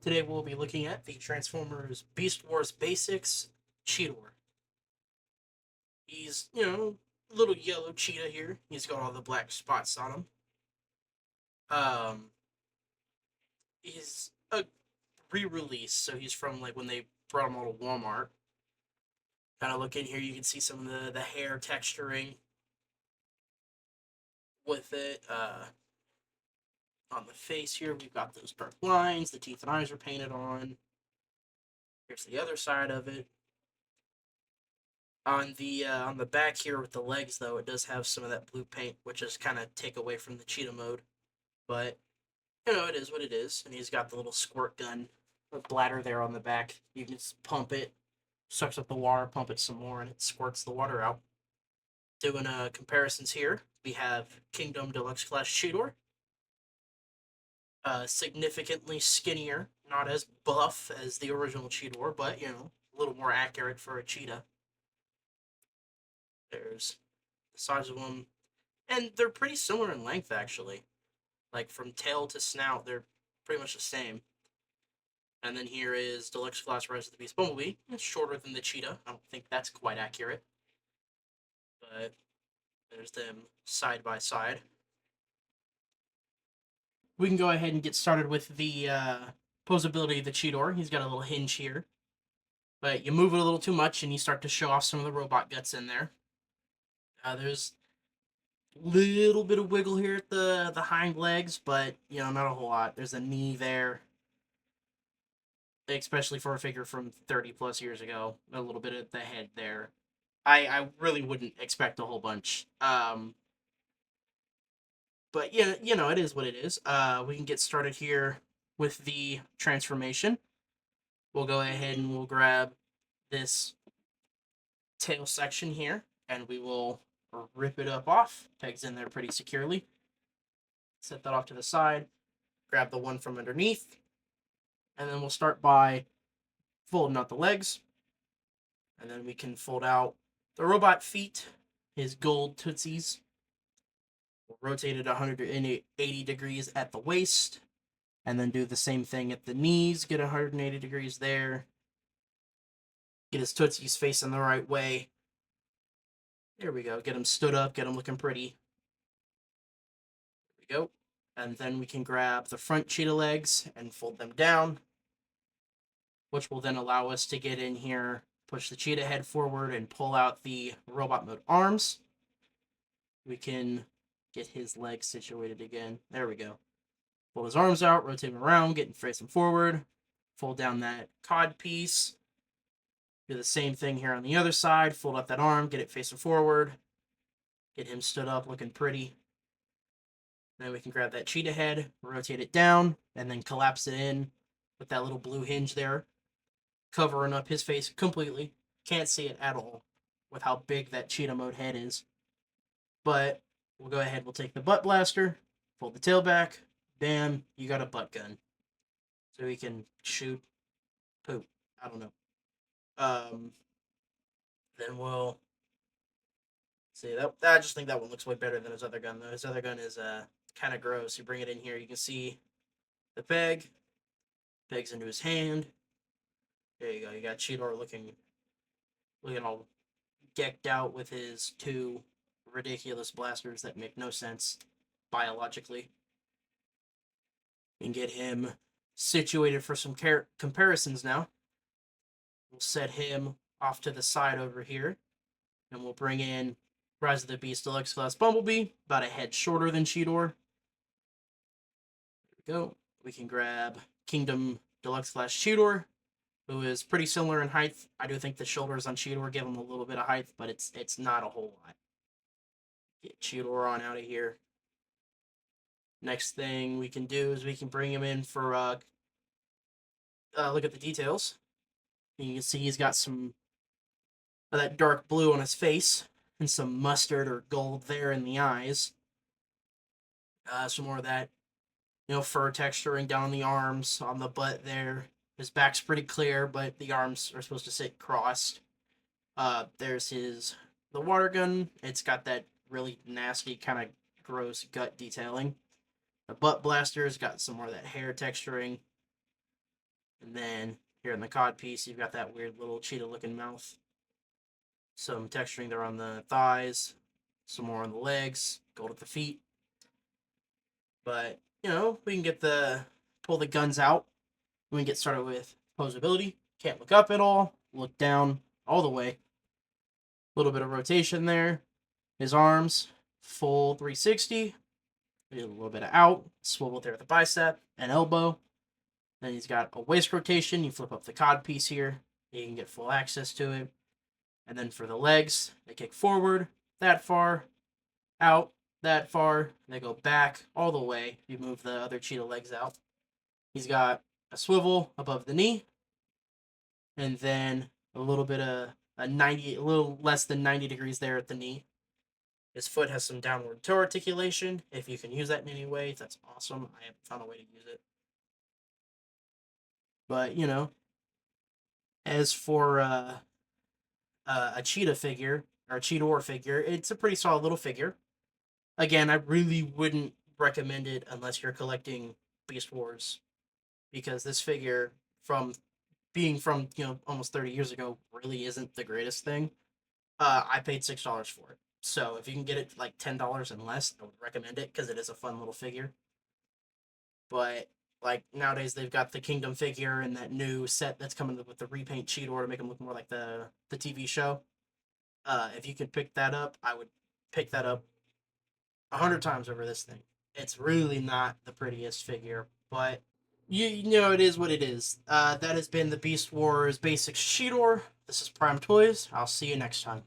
Today we'll be looking at the Transformers Beast Wars Basics CHEETOR. He's, little yellow cheetah here. He's got all the black spots on him. Um, he's a re-release, so he's from like when they brought him all to Walmart. Kind of look in here, you can see some of the hair texturing with it. On the face here, we've got those dark lines. The teeth and eyes are painted on. Here's the other side of it. On the back here with the legs, though, it does have some of that blue paint, which is kind of take away from the cheetah mode. But it is what it is. And he's got the little squirt gun, the bladder there on the back. You can just pump it, sucks up the water, pump it some more, and it squirts the water out. Doing comparisons here, we have Kingdom Deluxe Class CHEETOR. Significantly skinnier, not as buff as the original CHEETOR, but a little more accurate for a cheetah. There's the size of them, and they're pretty similar in length actually. Like from tail to snout, they're pretty much the same. And then here is Deluxe Class Rise of the Beast Bumblebee. It's shorter than the cheetah. I don't think that's quite accurate, but there's them side by side. We can go ahead and get started with the posability of the CHEETOR. He's got a little hinge here, but you move it a little too much and you start to show off some of the robot guts in there. There's a little bit of wiggle here at the hind legs, but not a whole lot. There's a knee there, especially for a figure from 30 plus years ago. A little bit at the head there. I really wouldn't expect a whole bunch. But yeah, it is what it is. We can get started here with the transformation. We'll go ahead and we'll grab this tail section here, and we will rip it up off. Pegs in there pretty securely. Set that off to the side. Grab the one from underneath. And then we'll start by folding out the legs. And then we can fold out the robot feet, his gold tootsies. We'll rotate it 180 degrees at the waist. And then do the same thing at the knees. Get 180 degrees there. Get his tootsies facing the right way. There we go. Get him stood up. Get him looking pretty. There we go. And then we can grab the front cheetah legs and fold them down, which will then allow us to get in here, push the cheetah head forward, and pull out the robot mode arms. We can get his legs situated again. There we go. Pull his arms out, rotate him around, get him facing forward, fold down that cod piece. Do the same thing here on the other side. Fold up that arm, get it facing forward. Get him stood up, looking pretty. Then we can grab that cheetah head, rotate it down, and then collapse it in with that little blue hinge there, covering up his face completely. Can't see it at all with how big that cheetah mode head is. But we'll go ahead, we'll take the butt blaster, fold the tail back, bam, you got a butt gun. So he can shoot poop. I don't know. Then we'll see that. I just think that one looks way better than his other gun, though. His other gun is kind of gross. You bring it in here, you can see the peg. Pegs into his hand. There you go. You got CHEETOR looking all gecked out with his two ridiculous blasters that make no sense biologically. You can get him situated for some comparisons now. We'll set him off to the side over here, and we'll bring in Rise of the Beast Deluxe Class Bumblebee, about a head shorter than CHEETOR. There we go. We can grab Kingdom Deluxe Class CHEETOR, who is pretty similar in height. I do think the shoulders on CHEETOR give him a little bit of height, but it's not a whole lot. Get CHEETOR on out of here. Next thing we can do is we can bring him in for look at the details. You can see he's got some of that dark blue on his face and some mustard or gold there in the eyes. Some more of that, fur texturing down the arms, on the butt there. His back's pretty clear, but the arms are supposed to sit crossed. There's the water gun. It's got that really nasty, kind of gross gut detailing. The butt blaster's got some more of that hair texturing. And then here in the cod piece, you've got that weird little cheetah looking mouth. Some texturing there on the thighs, some more on the legs, gold at the feet. But, we can pull the guns out. We can get started with posability. Can't look up at all, look down all the way. A little bit of rotation there. His arms, full 360. A little bit of out, swivel there at the bicep and elbow. Then he's got a waist rotation. You flip up the cod piece here. You can get full access to it. And then for the legs, they kick forward, that far, out, that far. They go back all the way. You move the other cheetah legs out. He's got a swivel above the knee. And then a little bit of a little less than 90 degrees there at the knee. His foot has some downward toe articulation. If you can use that in any way, that's awesome. I haven't found a way to use it. But, as for a cheetah figure, or a CHEETOR figure, it's a pretty solid little figure. Again, I really wouldn't recommend it unless you're collecting Beast Wars, because this figure, from being from, almost 30 years ago, really isn't the greatest thing. I paid $6 for it. So if you can get it like $10 and less, I would recommend it because it is a fun little figure. But like nowadays, they've got the Kingdom figure and that new set that's coming with the repaint CHEETOR to make him look more like the TV show. If you could pick that up, I would pick that up 100 times over this thing. It's really not the prettiest figure, but you know it is what it is. That has been the Beast Wars Basics CHEETOR. This is Prime Toys. I'll see you next time.